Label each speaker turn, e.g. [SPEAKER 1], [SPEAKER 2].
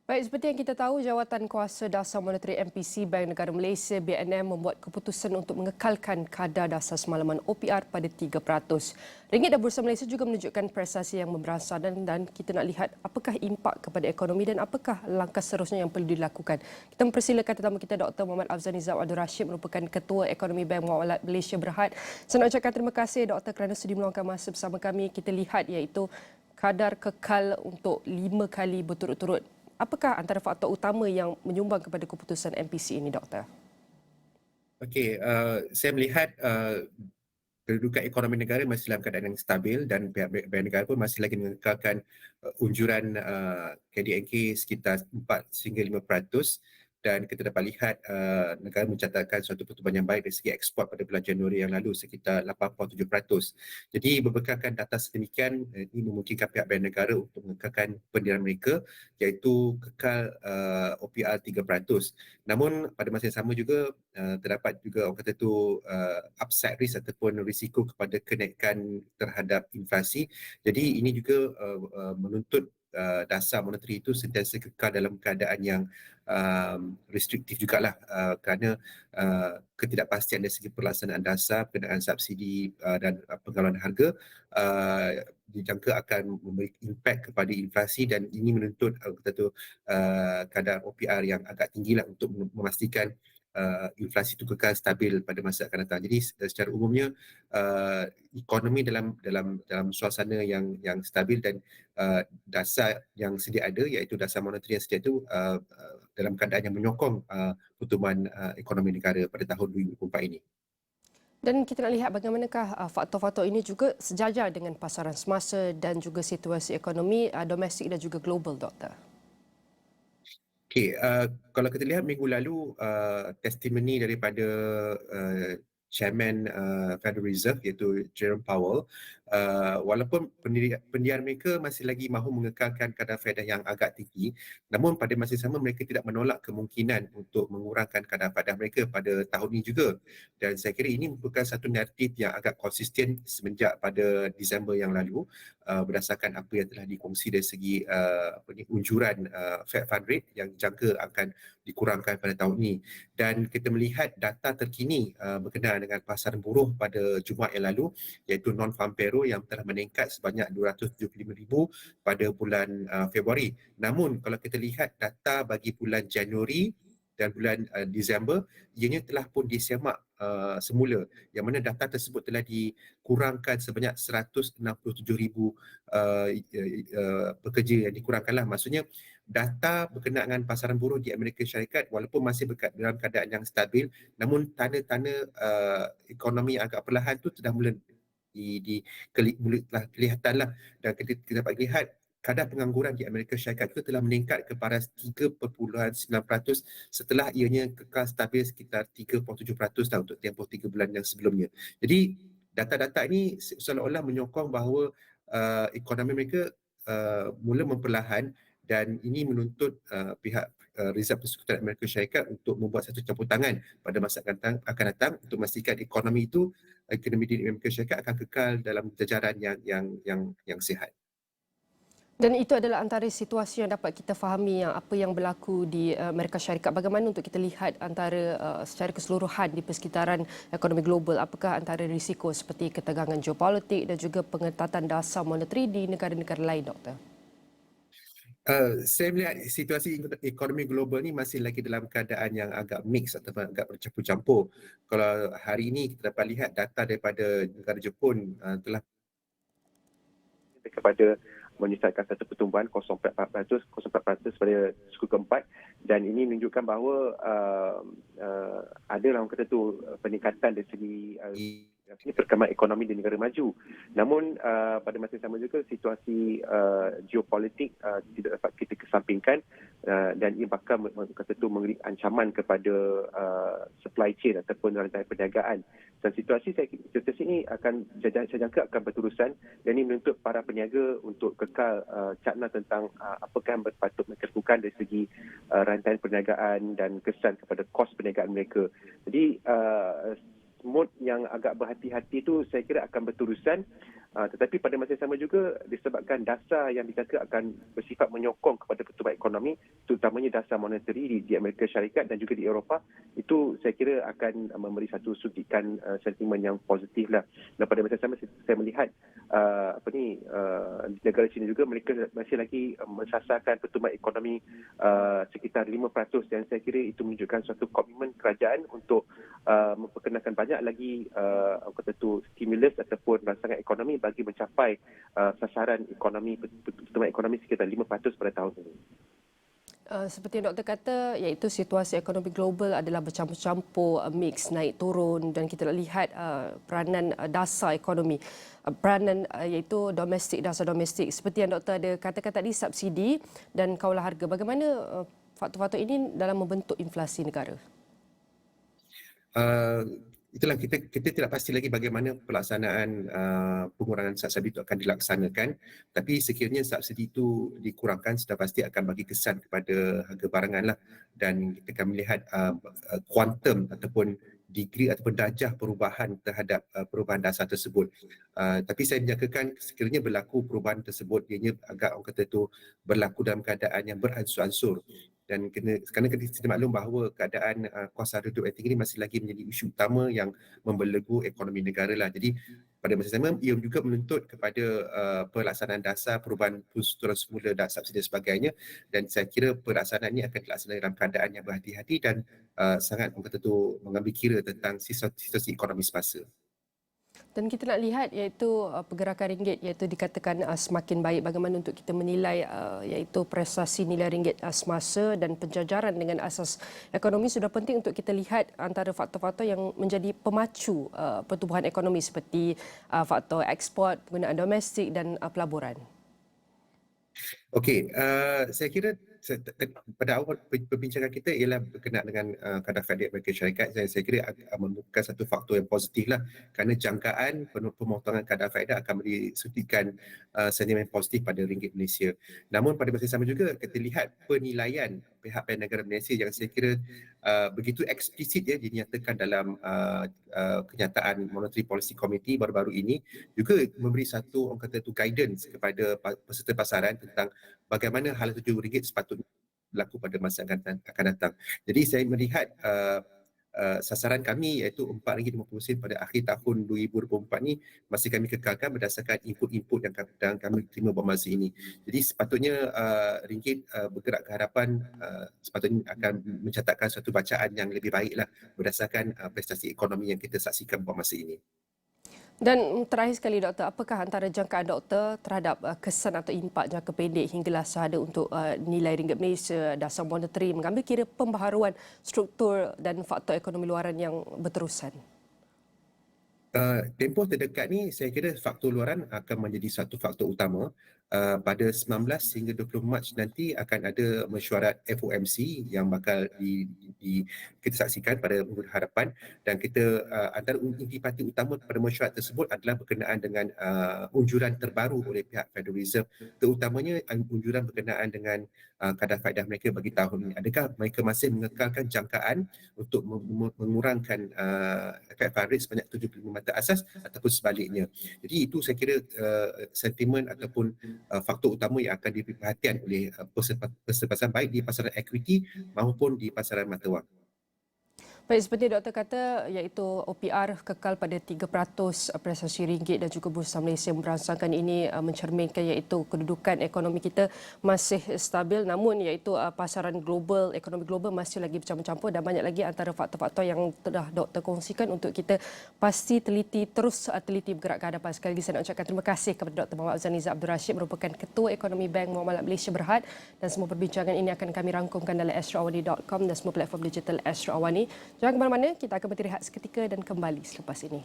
[SPEAKER 1] Baik, seperti yang kita tahu, Jawatan Kuasa Dasar Moneteri MPC Bank Negara Malaysia BNM membuat keputusan untuk mengekalkan kadar dasar semalaman OPR pada 3%. Ringgit dan Bursa Malaysia juga menunjukkan prestasi yang memberansar dan kita nak lihat apakah impak kepada ekonomi dan apakah langkah seterusnya yang perlu dilakukan. Kita mempersilakan tetamu kita Dr. Muhammad Afzal Nizam Abdul Rashid merupakan Ketua Ekonomi Bank Muamalat Malaysia Berhad. Saya nak ucapkan terima kasih Dr. kerana sudi meluangkan masa bersama kami. Kita lihat iaitu kadar kekal untuk 5 kali berturut-turut. Apakah antara faktor utama yang menyumbang kepada keputusan MPC ini, Doktor?
[SPEAKER 2] Okey, saya melihat kedudukan ekonomi negara masih dalam keadaan yang stabil dan pihak bank negara pun masih lagi mengekalkan unjuran KDNK sekitar 4 sehingga 5%, dan kita dapat lihat negara mencatatkan suatu pertumbuhan yang baik dari segi ekspor pada bulan Januari yang lalu sekitar 87%. Jadi berbekalkan data sedemikian, ini memungkinkan pihak bank negara untuk mengekalkan pendirian mereka iaitu kekal OPR 3%. Namun pada masa yang sama juga terdapat juga orang kata tu upside risk ataupun risiko kepada kenaikan terhadap inflasi. Jadi ini juga menuntut dasar moneteri itu sentiasa kekal dalam keadaan yang restriktif jugalah, kerana ketidakpastian dari segi pelaksanaan dasar, pengenaan subsidi dan penggalauan harga dijangka akan memberi impak kepada inflasi, dan ini menuntut kata tu kadar OPR yang agak tinggilah untuk memastikan inflasi itu kekal stabil pada masa akan datang. Jadi secara umumnya ekonomi dalam suasana yang stabil dan dasar yang sedia ada iaitu dasar moneteri yang sedia itu dalam keadaan yang menyokong pertumbuhan ekonomi negara pada tahun 2024 ini.
[SPEAKER 1] Dan kita nak lihat bagaimanakah faktor-faktor ini juga sejajar dengan pasaran semasa dan juga situasi ekonomi domestik dan juga global, Doktor.
[SPEAKER 2] Okey, kalau kita lihat minggu lalu testimoni daripada uh, Chairman Federal Reserve iaitu Jerome Powell, walaupun pendirian mereka masih lagi mahu mengekalkan kadar faedah yang agak tinggi, namun pada masa yang sama mereka tidak menolak kemungkinan untuk mengurangkan kadar faedah mereka pada tahun ini juga. Dan saya kira ini merupakan satu naratif yang agak konsisten semenjak pada Disember yang lalu, berdasarkan apa yang telah dikongsi dari segi unjuran Fed Fund Rate yang dijangka akan dikurangkan pada tahun ini. Dan kita melihat data terkini berkenaan dengan pasaran buruh pada Jumaat yang lalu iaitu non-farm payroll yang telah meningkat sebanyak 275,000 pada bulan Februari. Namun kalau kita lihat data bagi bulan Januari dan bulan Disember, ianya telah pun disemak semula, yang mana data tersebut telah dikurangkan sebanyak 167,000 pekerja yang dikurangkanlah. Maksudnya data berkenaan dengan pasaran buruh di Amerika Syarikat walaupun masih dalam keadaan yang stabil, namun tanda-tanda ekonomi agak perlahan tu sudah mula kelihatanlah, dan kita dapat lihat kadar pengangguran di Amerika Syarikat itu telah meningkat ke paras 3.9% setelah ianya kekal stabil sekitar 3.7% untuk tempoh 3 bulan yang sebelumnya. Jadi data-data ini seolah-olah menyokong bahawa ekonomi mereka mula memperlahan, dan ini menuntut pihak Reserve Persekutuan Amerika Syarikat untuk membuat satu campur tangan pada masa akan datang untuk memastikan ekonomi di Amerika Syarikat akan kekal dalam jajaran yang sihat.
[SPEAKER 1] Dan itu adalah antara situasi yang dapat kita fahami yang apa yang berlaku di Amerika Syarikat. Bagaimana untuk kita lihat antara secara keseluruhan di persekitaran ekonomi global, apakah antara risiko seperti ketegangan geopolitik dan juga pengetatan dasar moneteri di negara-negara lain, Doktor?
[SPEAKER 2] Saya melihat situasi ekonomi global ni masih lagi dalam keadaan yang agak mix ataupun agak bercampur-campur. Kalau hari ini kita dapat lihat data daripada negara Jepun telah kepada menyelesaikan satu pertumbuhan 0.4% pada suku keempat, dan ini menunjukkan bahawa ada orang kata tu peningkatan dari segi perkembangan ekonomi di negara maju. Namun pada masa yang sama juga situasi geopolitik tidak dapat kita kesampingkan, dan ia bakal kata tu memberi ancaman kepada supply chain ataupun rantai perniagaan. Dan situasi ini akan saya jangka akan berterusan, dan ini menuntut para peniaga untuk kekal cakna tentang apakah yang patut mereka lakukan dari segi rantai perniagaan dan kesan kepada kos perniagaan mereka. Jadi mood yang agak berhati-hati itu saya kira akan berterusan,
[SPEAKER 3] Tetapi pada masa yang sama juga disebabkan dasar yang dikata akan bersifat menyokong kepada pertumbuhan ekonomi, terutamanya dasar monetary di Amerika Syarikat dan juga di Eropah, itu saya kira akan memberi satu suntikan sentimen yang positif lah. Dan pada masa yang sama saya melihat di negara China juga mereka masih lagi mensasarkan pertumbuhan ekonomi sekitar 5% dan saya kira itu menunjukkan suatu komitmen kerajaan untuk memperkenalkan banyak lagi stimulus ataupun rangsangan ekonomi bagi mencapai sasaran ekonomi pertumbuhan ekonomi sekitar 5% pada tahun ini.
[SPEAKER 1] Seperti yang doktor kata, iaitu situasi ekonomi global adalah bercampur-campur, mix naik turun dan kita lihat peranan dasar ekonomi, peranan iaitu dasar domestik. Seperti yang doktor ada katakan tadi, subsidi dan kaulah harga. Bagaimana faktor-faktor ini dalam membentuk inflasi negara?
[SPEAKER 2] Itulah kita tidak pasti lagi bagaimana pelaksanaan pengurangan subsidi itu akan dilaksanakan, tapi sekiranya subsidi itu dikurangkan sudah pasti akan bagi kesan kepada harga barangan lah, dan kita akan melihat kuantum ataupun degree ataupun darjah perubahan terhadap perubahan dasar tersebut. Tapi saya menjangkakan sekiranya berlaku perubahan tersebut, ianya agak orang kata itu berlaku dalam keadaan yang beransur-ansur. Dan kerana kita maklum bahawa keadaan kos harga hidup yang tinggi ini masih lagi menjadi isu utama yang membelenggu ekonomi negara lah. Jadi pada masa sama ia juga menuntut kepada pelaksanaan dasar perubahan struktural semula dan subsidi dan sebagainya, dan saya kira pelaksanaan ini akan dilaksanakan dalam keadaan yang berhati-hati dan sangat orang kata tu mengambil kira tentang situasi ekonomi semasa.
[SPEAKER 1] Dan kita nak lihat iaitu pergerakan ringgit iaitu dikatakan semakin baik. Bagaimana untuk kita menilai iaitu prestasi nilai ringgit semasa dan penjajaran dengan asas ekonomi sudah penting untuk kita lihat antara faktor-faktor yang menjadi pemacu pertumbuhan ekonomi seperti faktor ekspor, penggunaan domestik dan pelaburan.
[SPEAKER 2] Okey, saya kira pada awal perbincangan kita ialah berkenaan dengan kadar Fed Amerika Syarikat. Saya kira merupakan satu faktor yang positif lah, kerana jangkaan pemotongan kadar Fed akan memberi suntikan sentimen positif pada ringgit Malaysia. Namun pada masa yang sama juga kita lihat penilaian pihak Bank Negara Malaysia yang saya kira begitu eksplisit ya dinyatakan dalam kenyataan Monetary Policy Committee baru-baru ini, juga memberi satu orang kata itu guidance kepada peserta pasaran tentang bagaimana hal RM7 sepatutnya berlaku pada masa akan datang. Jadi saya melihat sasaran kami iaitu RM4.50 pada akhir tahun 2024 ni masih kami kekalkan berdasarkan input-input yang kami terima pada masa ini. Jadi sepatutnya ringgit bergerak ke hadapan sepatutnya akan mencatatkan suatu bacaan yang lebih baiklah berdasarkan prestasi ekonomi yang kita saksikan pada masa ini.
[SPEAKER 1] Dan terakhir sekali doktor, apakah antara jangkaan doktor terhadap kesan atau impak jangka pendek hinggalah sehada untuk nilai ringgit Malaysia, dasar monetary mengambil kira pembaharuan struktur dan faktor ekonomi luaran yang berterusan?
[SPEAKER 2] Tempoh terdekat ni saya kira faktor luaran akan menjadi satu faktor utama. Pada 19 hingga 20 Mac nanti akan ada mesyuarat FOMC yang bakal kita saksikan pada minggu hadapan, dan kita antara intipati utama pada mesyuarat tersebut adalah berkenaan dengan unjuran terbaru oleh pihak Federal Reserve, terutamanya unjuran berkenaan dengan kadar faedah mereka bagi tahun ini. Adakah mereka masih mengekalkan jangkaan untuk mengurangkan efek fund rate sebanyak 75 mata asas ataupun sebaliknya. Jadi itu saya kira sentimen ataupun faktor utama yang akan diberi perhatian oleh peserta pasar baik di pasaran equity maupun di pasaran mata wang.
[SPEAKER 1] Baik, seperti doktor kata, iaitu OPR kekal pada 3% prestasi ringgit dan juga Bursa Malaysia merangsangkan ini mencerminkan iaitu kedudukan ekonomi kita masih stabil, namun iaitu pasaran global, ekonomi global masih lagi bercampur-campur dan banyak lagi antara faktor-faktor yang telah doktor kongsikan untuk kita pasti terus teliti bergerak ke hadapan. Sekali lagi saya nak ucapkan terima kasih kepada Dr. Muhammad Azaniza Abdul Rashid merupakan Ketua Ekonomi Bank Muamalat Malaysia Berhad, dan semua perbincangan ini akan kami rangkumkan dalam astroawani.com dan semua platform digital Astro Awani. Jangan ke mana-mana, kita akan berhenti rehat seketika dan kembali selepas ini.